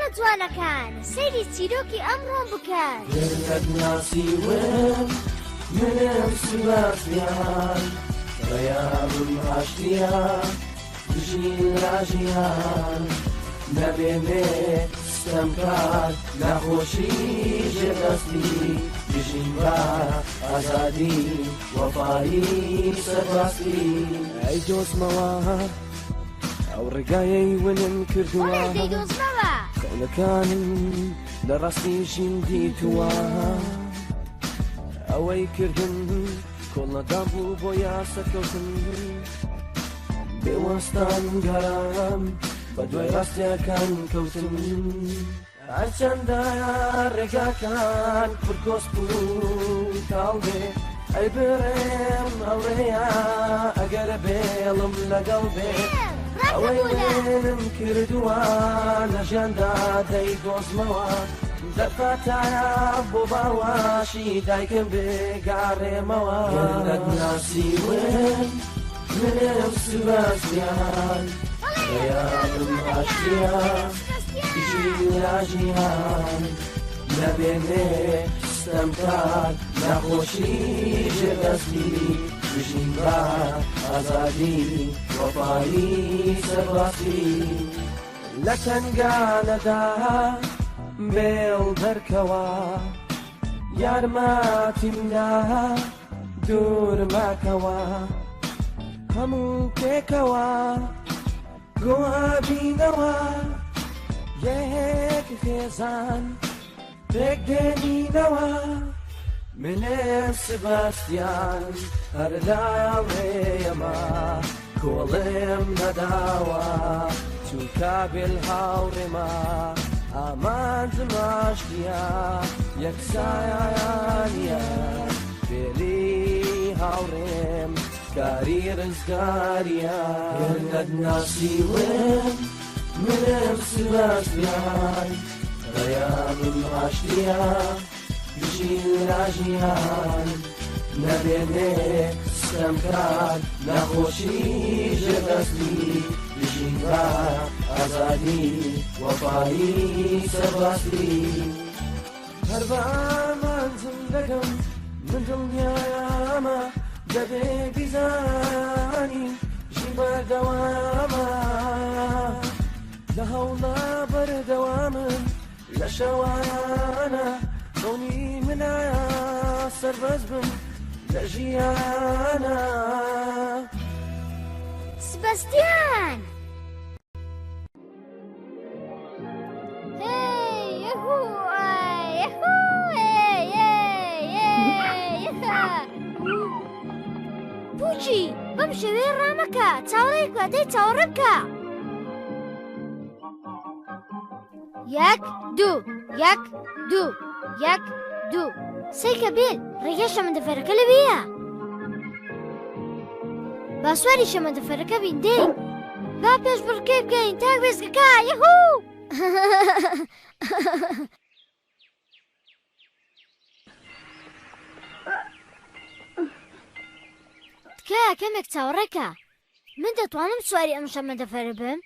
جوانە جوانەکان سەیری چیرۆکی ئەمڕۆ بکەن گەرت ناسیوم منم سباسیان ڕێیابم ئاشتیان دژین ڕاژیان نەبێنێ ستەم کار نەخۆشی ژێدەستی دژین بە ئازادی وەفایی سەرباستی ئەی دۆزمەوە ئەو ڕێگایەی ونم کردووە دەیدۆزمەوە خەونەکانم لە ڕاستیشین دیتووە ئەوەی کردن کۆڵنەدام بوو بۆ یاسەکەوتن بێوەستان گەرام بە دوای ڕاستیەکان کەوتن هەرچەندە ڕێگاکان پرکۆس بوو تاڵێ ئەی بڕێم ئەوڕێیە ئەگەر بێڵم لەگەڵ بێ ئەوەی وێنم کردووە لە ژیاندا دەیدۆزمەوە دەفاتایە بۆ باواشی دایکم بێگاڕێمەوە گەرت ناسیوم منم سباسیان ڕێیابم ئاشتیان ژیان نەبێنێ ستەم کار نەخۆشی ژێدەستی دژین بە ئازادی وەفایی سەرباستی لە تەنگانەدا بێڵ دەرکەوە یارمەتیمدا دوور ماکەوە هەموو پێکەوە گۆبینەوە یەک خێزان پێک دێنینەوە منم سباسیان هەر لاوێمە کۆڵێم نەداوە چونکە بێل هاوڕێمە ئامانجم ئاشتیە یەکسایانە بێلی هاوڕێم کاری ڕزگاریە گەرت ناسیوم منم سباسیان ڕێیابم ئاشتیە دژین ڕاژیان نەبێنێ ستەم کار نەخۆشی ژێدەستی دژین بە ئازادی وەفایی سەرباستی هەر بە ئامانجم دەکەم من دڵنیامە دەبێ بیزانی ژین بەردەوامە لە هەوڵە بەردەوامن لە شەوانە دڵنی منایە سەربەز بم لە ژیانە سبەستیان پوچی بەم شێوەیە ڕامەکە چاوەڕێی کواتەی چاوەڕێ بکە یەک دوو یەک دوو یەک دوو سەیکە بێت ڕێگە شەمەندەفەرەکە لەوەیە با سواری شەمەندەفەرەکە بین دێ با پێش بڕکەی بکەین تا وێزگەکە یەهوو تکایە کەمێک چاوەڕێکە من دەتوانم سواری ئەم شەمەندەفەرە بم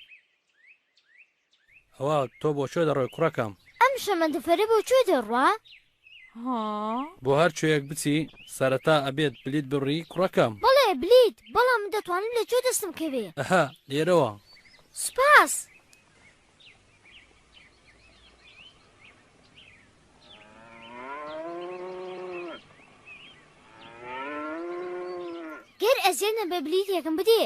ئەوە تۆ بۆ کوێ دەڕۆی کوڕەکەم ئەم شەمەندەفەرە بۆ کوێ دەڕوا بۆ هەر کوێیەک بچی سەرەتا ئەبێت بلیت بڕی کوڕەکەم بەڵێ بلیت بەڵام من دەتوانم لەکوێ دەستم کەوێ ئەها لێرەوە سوپاس گەر ئەزیێنە بە بلیت یەکەم بدێ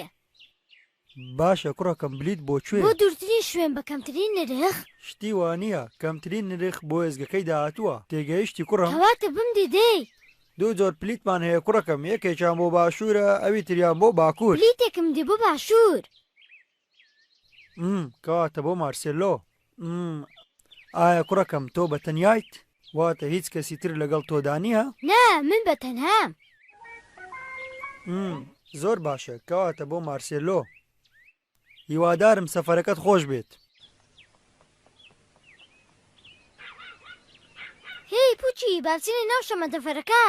باشە کوڕەکەم بلیت بۆ کوێ بۆ دوورترین شوێن بە کەمترین نرخ شتی وانە کەمترین نرخ بۆ ێزگەکەی داهاتووە تێگەیشتی کوڕم کەواتە بمدی دەی دوو جۆر پلیتمان هەیە کوڕەکەم یەکێکیان بۆ باشوورە ئەوی تریان بۆ باکوور پلیتێکم دی بۆ باشوور کەواتە بۆ مارسێلۆ ئایا کوڕەکەم تۆ بە تەنیایت واتە هیچ کەسی تر لەگەڵ تۆدا نییە؟ نا من بە تەنهام زۆر باشە کەواتە بۆ مارسێلۆ هیوادارم سەفەرەکەت خۆش بێت هی پوچی باچینی ناو شەمەندەفەرەکە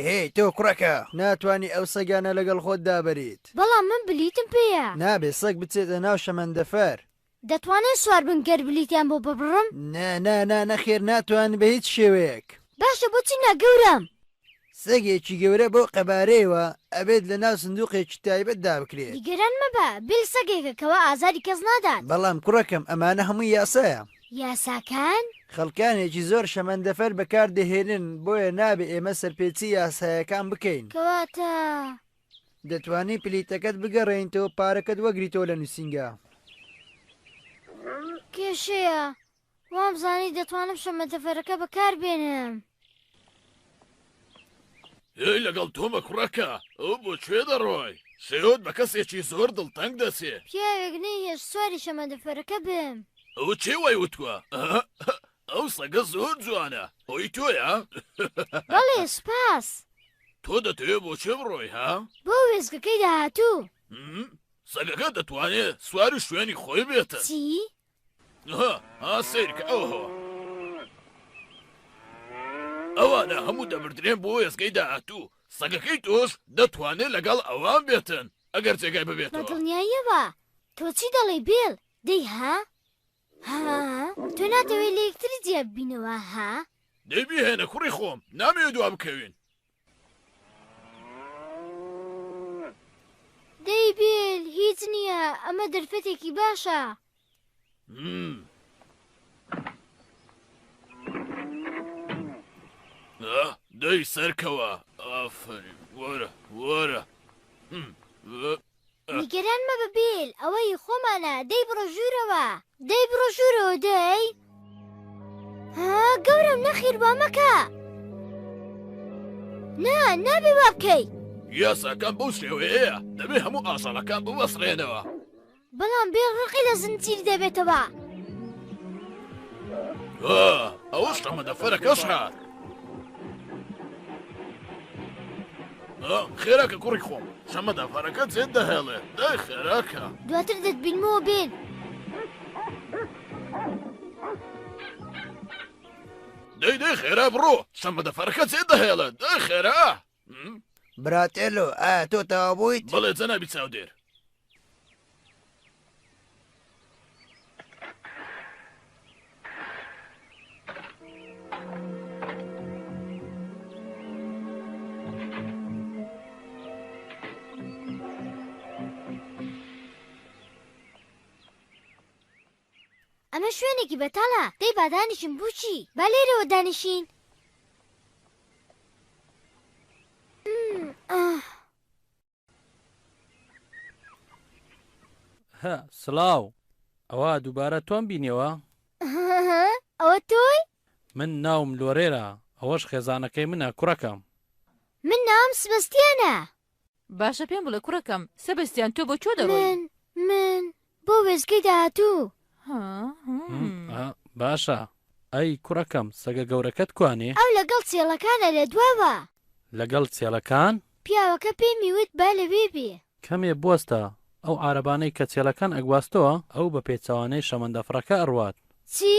هی تۆ کوڕەکە ناتوانانی ئەو سەگانە لەگەڵ خۆت دابەریت بەڵام من بلیتم پێیە نابێ سەگ بچێتە ناو شەمەندەفەر دەتوانێت سوار بن گەر بلیتیان بۆ ببڕم؟ نەخێر ناتوان بە هیچ شێوەیەک. باشە بۆچی ناگەورم؟ سەگێکی گەورە بۆ قەبارەیەوە ئەبێت لە ناو سندوقێکی تایبەتدا بکرێت. دیگەران مەبە بیل سەگێکە کەوا ئازاری کەس نادات. بەڵام کوڕەکەم ئەمانە هەمووی یاسایە. یاساکان؟ خەڵکانێکی زۆر شەمەندەفەر بەکار دەهێنن بۆیە نابێ ئێمە سەرپێچی یاسایەکان بکەین. کەواتە دەتوانی پلیتەکەت بگەڕێنیتەوە پارەکەت وەگریتەوە لە نووسینگە. کێشەیە وامزانی دەتوانم شەمەندەفەرەکە بەکار بێنم. ئێ لەگەڵ تۆمە کوڕەکە ئەو بۆ کوێ دەڕۆی؟ شێوت بە کەسێکی زۆر دڵتەنگ دەسێ. پیاوێک نەیهێش سواری شەمەندەفەرەکە بم. ئەو چێ وای وتووە؟ ئەو سەگە زۆر جوانە. ئەوی تۆیە؟ بەڵێ سوپاس. تۆ دەتەوێت بۆ چێ بڕۆی ها؟ بۆ وێزگەکەی داهاتوو. سەگەکە دەتوانێت سواری شوێنی خۆی بێتە. چی؟ سیرکە ئەوە ئەوانە هەموو دەبردرێن بۆ وێزگەی داهاتوو. سەگەکەی تۆش دەتوانێت لەگەڵ ئەوان بێتن ئەگەر جێگای بە ببێتەوە. دڵنیاییەوە تۆ چی دەڵێ بێڵ؟ دەی ها؟ تۆ ناتەوێت لە یەکتری جێب بینەوە ها؟ دەیبیهێنە کوڕی خۆم نامەوێت دوا بکەوین. دەی بێل هیچ نییە ئەمە دەرفەتێکی باشە. دەی سەرکەوە ئافرین وەرە نیگەران مەبە بێل ئەوەی خۆمانە دەی بڕۆ ژوورەوە دەی گەورم نەخیر با مەکە نابێ وا بکەی. یاساکان بەو شێوەیەیە دەبێ هەموو ئاژەڵەکان بوەسڕێنەوە. بەڵام بێڵ ڕقی لە زنجیر دەبێتەوە. ئەوە شەمەندەفەرەکەش هات. خێراکە کوڕی خۆم شەمەندەفەرەکە جێت دەهێڵێ. دای خێراکە دواتر دەتبینمەوە بێن. دەی خێرا بڕۆ شەمەندەفەرەکە جێت دەهێڵێ. دای خێرا براتێلۆ ئایا تۆ تەوا بوویت؟ بەڵێ جەنابی چاودێر. ئەمە شوێنێکی بەتاڵە دەی با دانیشین بچی با لێرەوە دانیشین. سڵاو ئەوە دووبارە تۆم بینیەوە؟ ئەوە تۆی؟ من ناوم لۆرێرە ئەوەش خێزانەکەی منە کوڕەکەم. من ناوم سبەستیانە. باشە پێم بڵێ کوڕەکەم سەبەستیان تۆ بۆ چۆ دەڕۆی؟ من بۆ وێزگەی داهاتوو. باشە ئەی کوڕەکەم سەگە گەورەکەت کوانێ؟ ئەو لەگەڵ چێڵەکانە لە دواوە. لەگەڵ چێڵەکان؟ پیاوەکە پێمی وت با لەوێ بێ. کەمێ بوەستە ئەو عارەبانەی کە چێڵەکان ئەگواستەوە ئەو بە پێچەوانەی شەمەندەفڕەکە ئەڕوات. چی؟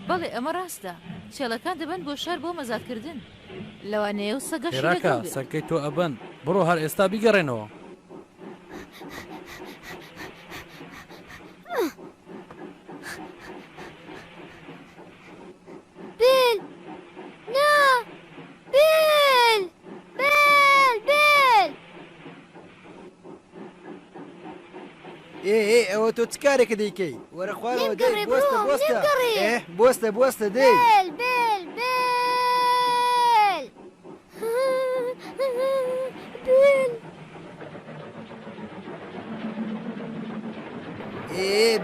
بەڵێ ئەمە ڕاستە چێڵەکان دەبن بۆ شار بۆ مەزادکردن لەوانەیە و سەگەش خێراکە سەگەی تۆ ئەبەن بڕۆ هەر ئێستا بیگەڕێنەوە. بێل ئەوە تۆ چ کارێکە دەیکەی؟ وەرە خوارەوە دەی بوەستە دەی.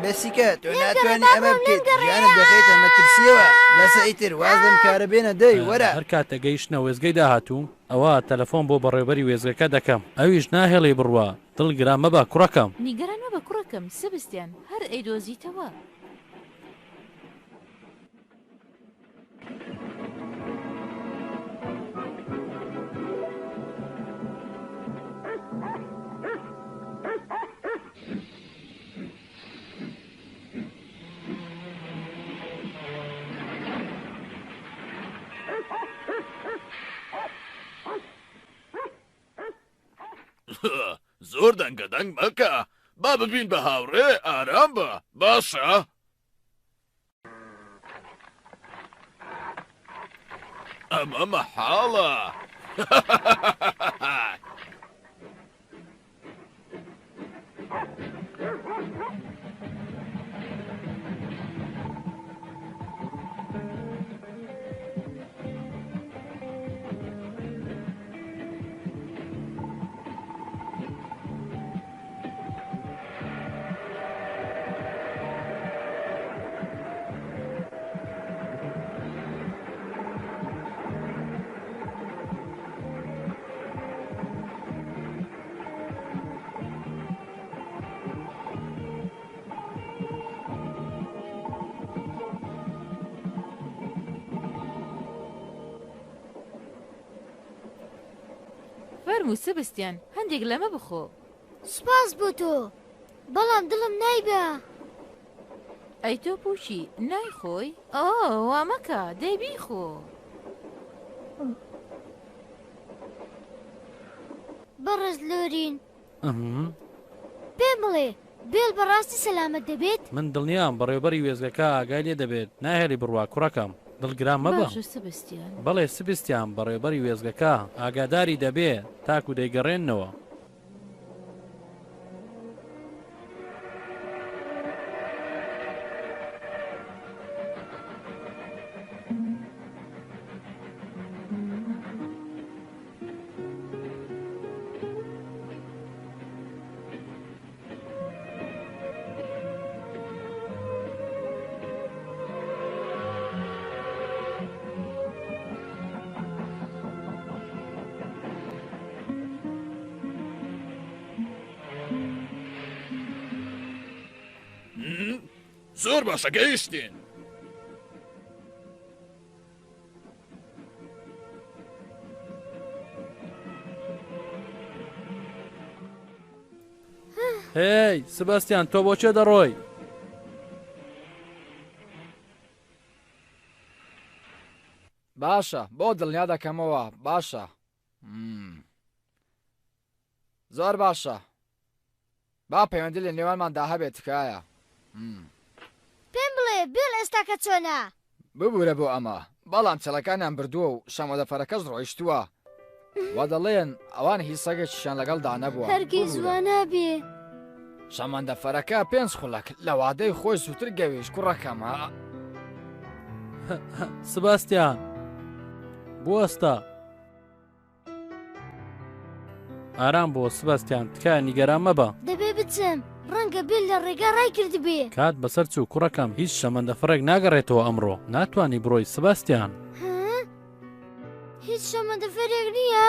بەسیکە تۆ ناتوانانی ئەمە بکەیت ژیانت دەخێتە مەترسیەوە بەسە ئیتر وازم کارە بێنە دەی وەرە. هەر کاتە گەیشتنە وێزگەی داهاتوو ئەوە تەلەفۆن بۆ بەڕێوەبەری وێزگەکە دەکەم ئەویش ناهێڵی بڕوە دڵگران مەبە کوڕەکەم. نیگەران مەبە کوڕەکەم سەبستیان هەر ئەیدۆزیتەوە. زۆر دەنگەدەنگ مەکە با ببین بە هاوڕێ ئارام بە باشە ئەمە مەحاڵە فەرموو سبستیان هەندێک لەمە بخۆ سپاس بۆ تۆ بەڵام دڵم نایبە ئەی تۆ پوچی نایخۆی وا مەکە دەی بیخۆ بەڕێز لۆرین پێم بڵێ بێل بەڕاستی سەلامەت دەبێت من دڵنیام بەڕێوەبەری وێزگەکە ئاگای لێ دەبێت ناهێڵی بڕوا کوڕەکەم دڵگران مەبە باشە سبستیان بەڵێ سبستیان بەڕێوەبەری وێزگەکە ئاگاداری دەبێ تاکو دەیگەڕێنەوە زۆر باشە گەیشتین هی سبستیان تۆ بۆچێ دەڕۆی باشە بۆ دڵنیا دەکەمەوە باشە زۆر باشە با پەیوەندی لە نێوانماندا هەبێت تکایە پێم بڵێ بێل ئێستاکە چۆنە ببوورە بۆ ئەمە بەڵام چەلەکانیان بردووە و شەمەدەفەرەکەش ڕۆیشتووە وا دەڵێن ئەوان هیچ سەگێکیشیان لەگەڵدا نەبووە هەرگیز وا نابێ شەمەندەفەرەکە 5 خولەک لە وادەی خۆی زووتر گەوێش کوڕەکەمە سبستیان بوەستە ئارام بۆ سبستیان تکایە نیگەران مەبە دەبێ بچم ڕەنگە بێل لە ڕێگا ڕای کردبێ کات بەسەر چوو کوڕەکەم هیچ شەمەندەفڕێک ناگەڕێتەوە ئەمڕۆ ناتوانانی بڕۆی سبستیان هیچ شەمەندەفەرێک نییە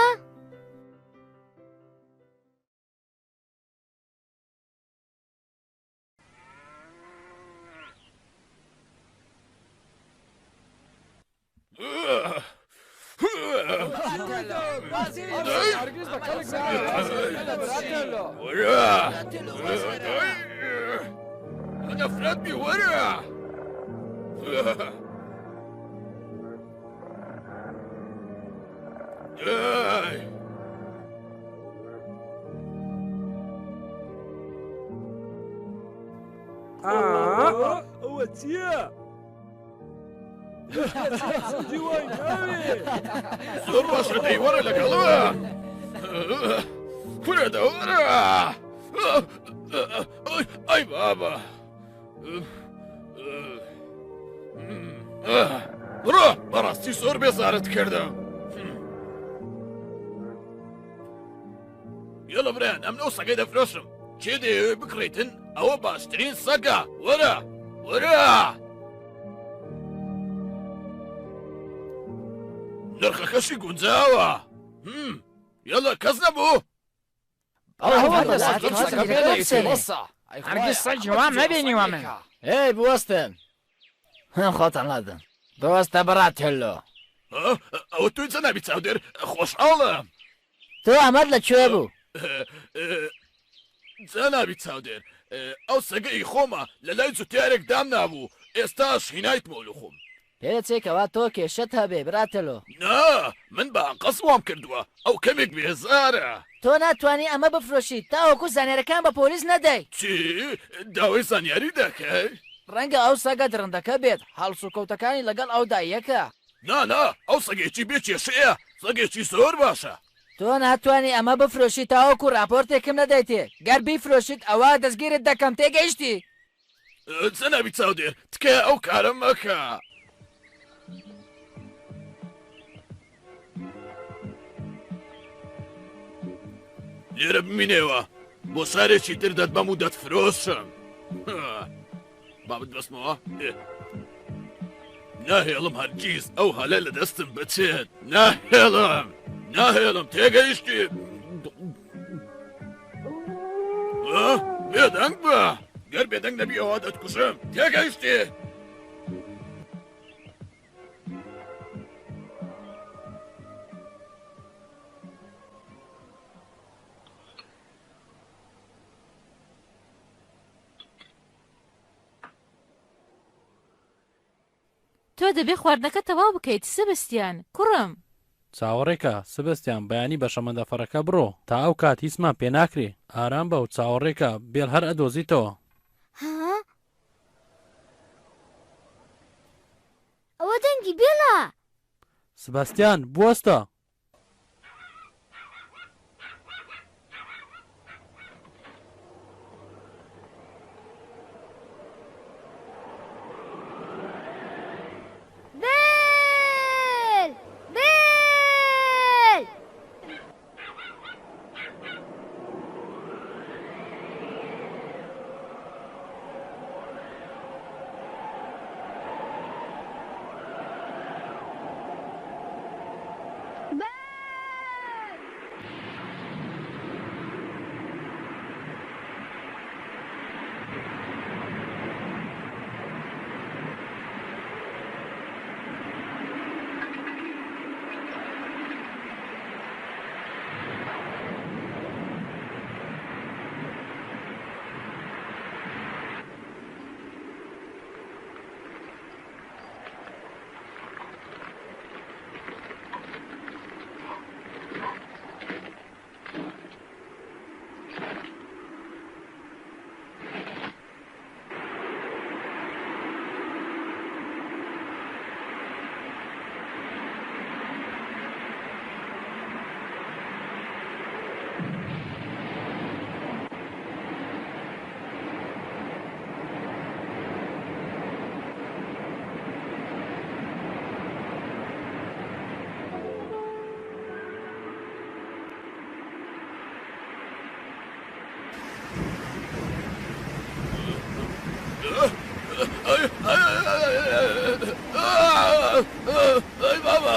نفرت بی وەرە ئەوە چییە؟ زۆر باشە دەی وەرە لەگەڵەوە فرەدە وەرە ئەی بابە ڕۆ بەڕاستی زۆر بێزارت کردم یەڵە برایان ئەم نەو سەگەی دەفرۆشم چێ دەیەوێ بکڕیتن ئەوە باشترین سەگە وەرە وەرە نرخەکەشی گونجاوە یەڵە کەس نەبوو هەرگیز سەگی وام نەبینیوە من هی بوەستن خۆتان لادن بوەستە بڕات هێلۆ ئەوە توی جەنابی چاودێر خۆشحاڵم تۆ ئەمەد لەکوێ بوو جەنابی چاودێر ئەو سەگەی خۆمە لە لای جوتیارێک دام نابوو ئێستاش هینایت مۆلوخۆم پێ دەچێکەوە تۆ کێشت هەبێ براتەلۆ نا من بە قەسوام کردووە ئەو کەمێک بێزارە تۆ ناتوانانی ئەمە بفرۆشیت تاوەکو زانێرەکان بە پۆلیس نەدەی چی داوای زانیاری دەکەی ڕەنگە ئەو سەگە درڕندەکە بێت هەڵس و کەوتەکانی لەگەڵ ئەودا یەکە نا ئەو سەگێکی بێ کێشەیە سەگێکی زۆر باشە تۆ ناتوانانی ئەمە بفرۆشی تاوەکو راپۆرتێکم نەدەیتێ گەر بیفرۆشیت ئەوە دەستگیرت دەکەم تێگەیشتی جەنابی چاودێر تکایە ئەو کارە مەکە لێرە بمینێوە بۆ سارێکی تر دەتبەم و دەتفرۆشم بابت بەسمەوە ناهێڵم هەرگیز ئەو هەلە لە دەستم بچێت ناهێڵم تێگەیشتی بێدەنگ بە گەر بێدەنگ نەبی ئەوە دەتکوشم تێگەیشتی تۆ دەبێ خواردنەکە تەواو بکەیت سبستیان کوڕم چاوەڕێکە سبستیان بەیانی بە شەمەندەفەرەکە بڕۆ تا ئەو کات هیچمان پێ ناکرێ ئارام بە و چاوەڕێکە بێل هەر ئەدۆزیتەوە ها ئەوە دەنگی بێڵە سبەستیان بوەستە Ay baba.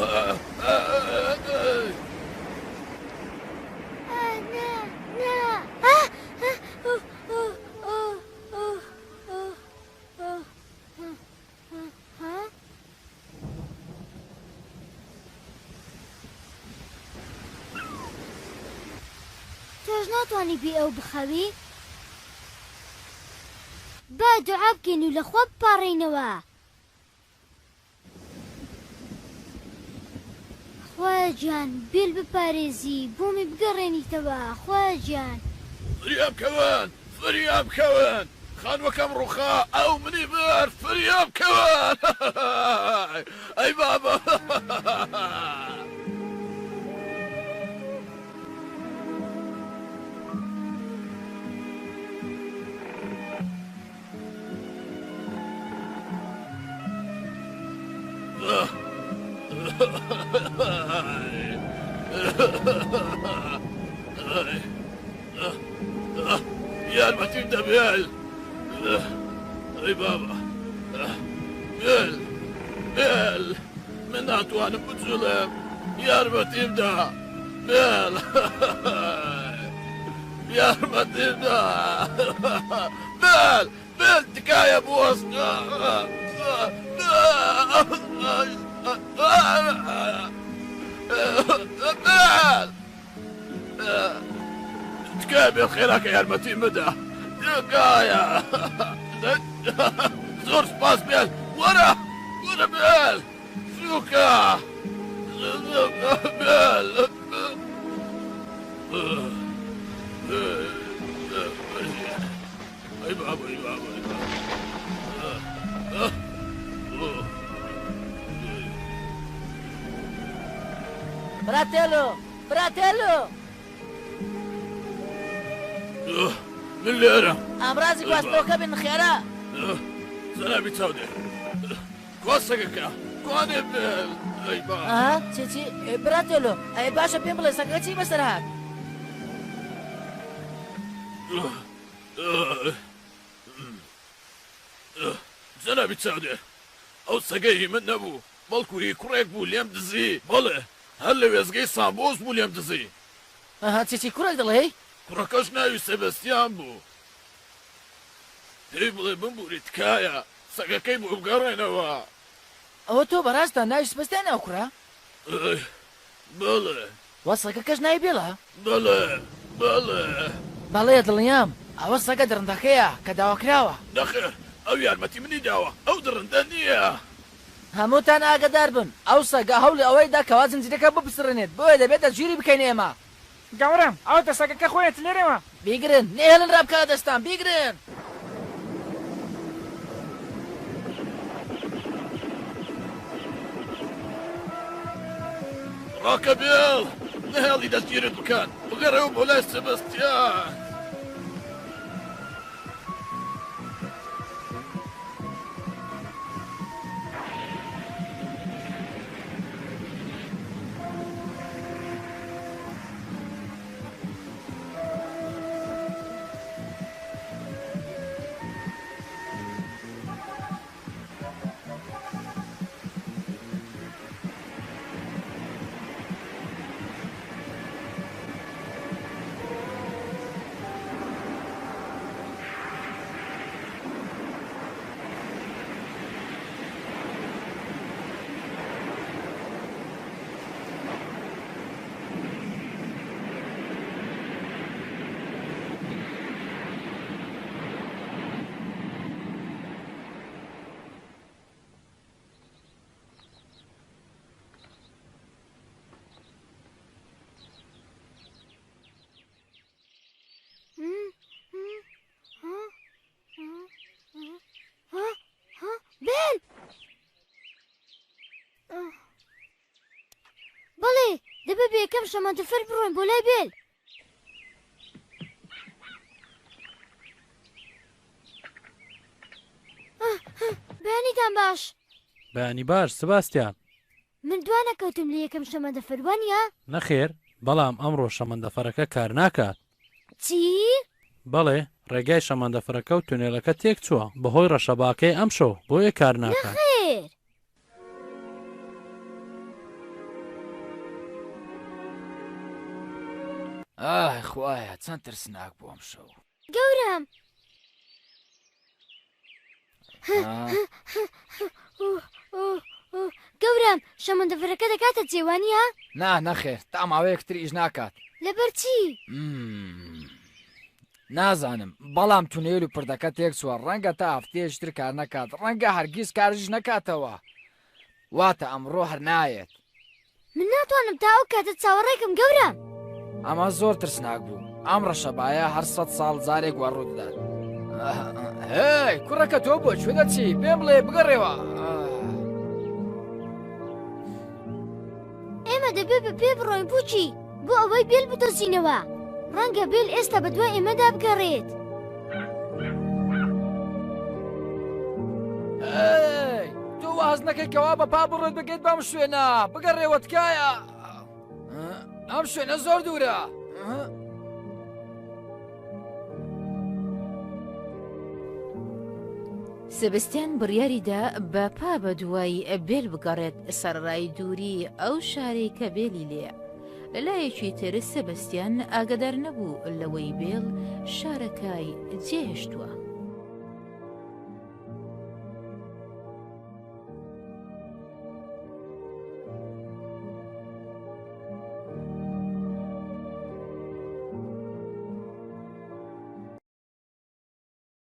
تۆش ناتوانی بێ ئەو بخەوی؟ با دوعا بکەین و لەخوا بپاڕێنەوە. خواجان بێل بپارێزی بۆمی بگەڕێنیتەوە خواجان. فریاب کەوان فریاب کەوان خانوەکەم ڕووخا ئەو منی بەر فریاب کەوان ئەی بابا یارمەتیم دە بێل ئەی بابا بێل بێل من ناتوانم بچڵێم یارمەتیم دا بێل یارمەتیم دا بێل بێل تکایە بوەستە تکایە بێت خێراکە یارمەتی مدە تکایە زۆر سپاس بێت وەرە وەرە بێل سووکە بێل ئەی بابا ئەی بابا براتێلۆ براتێلۆ من لێرە ئامرازی گواستنەوەکە بن خێرا زەنابی چاودێ گواستەکەکە کوانێ بێل ئەی بابا چی براتێلۆ ئەی باشە پێم بڵێ سەگەکە چی بەسەر هات جەنابی چاودێ ئەو سەگەی من نەبوو بەڵکوی کوڕێک بوو لێم دزی بەڵێ هەر لە وێزگەی سامبۆس بوو لێم دزی چی کوڕێک دڵێ کوڕەکەش ناوی سەبەستیان بوو پێی بڵێ بمبووری تکایە سەگەکەی بۆ بگەڕێنەوە ئەوە تۆ بەڕاستە ناوی سپەستیان ناو کوڕە بەڵێ وە سەگەکەش ناوی بێڵە بەڵێ بەڵێ بەڵێ دڵنیام ئەوە سەگە درندەکەیە کە داواکراوە نەخێر ئەو یارمەتی منی داوە ئەو درندە نییە هەمووتان ئاگدار بن ئەو سەگە هەوڵی ئەوەیدا کەوا زنجیرەکە بپسڕێنێت بۆیە دەبێتە ژیری بکەین ئێمە گەورم ئەو دەسەگەکە خۆیت لێرەوە بیگرن نێهێڵن ڕابکە دەستان بیگرن ڕاکە بێڵ نەهێڵی دەستگیرت بکەن بگەڕێەوە بۆ لای سەبەستیان بێل بەڵێ دەبێ بە یەکەم شەمەندەفەر بڕۆین بۆ لای بێل بەیانیتان باش بەیانی باش سباستیان من دوانەکەوتم لە یەکەم شەمەندەفەر وانە نەخێر بەڵام ئەمڕۆ شەمەندەفەرەکە کار ناکات چی؟ بەڵێ ڕێگای شەمەندەفەرەکە و تونێلەکە تێک چووە بەهۆی ڕەشەباکەی ئەمشۆ بۆیە کار ناکات نەخێر خوایە چەند ترسناک بوو ئەم شەو گەورم گەورم شەمەندەفەرەکە دەکاتە جێوانیە؟ نەخێر تا ماوەیەک تریش ناکات لەبەر چی؟ نازانم بەڵام تونێل و پردەکە تێک چووە ڕەنگە تا هەفتەیەشتر کار نەکات ڕەنگە هەرگیز کارژ نەکاتەوە واتە ئەمڕۆ هەر نایەت من ناتوانم تا ئەو کاتە چاوەڕێکم گەورم ئەمە زۆر ترسناک بوو ئەم ڕەشەبایە هەر 100 ساڵ جارێک وە ڕوودات هی کوڕەکە تۆ بۆ کوێ دەچی پێم بڵێ بگەڕێەوە ئێمە دەبێت بە پێ بڕۆین بچی بۆ ئەوەی بێل بدۆزینەوە ڕەنگە بێل ئێستا بە دوای ئێمەدا بگەڕێت تۆ واز نەکەیکەوە بە پا بڕۆیت بگەیت بەم شوێنە بگەڕێەوە تکایە ئەم شوێنە زۆر دوورە سەبستیان بڕیاریدا بە پا بە دوای بێل بگەڕێت سەرڕای دووری ئەو شارەی کە بێلی لێ لەلایەکی تر سەبستیان ئاگدار نەبوو لەوەی بێڵ شارەکەی جێهێشتووە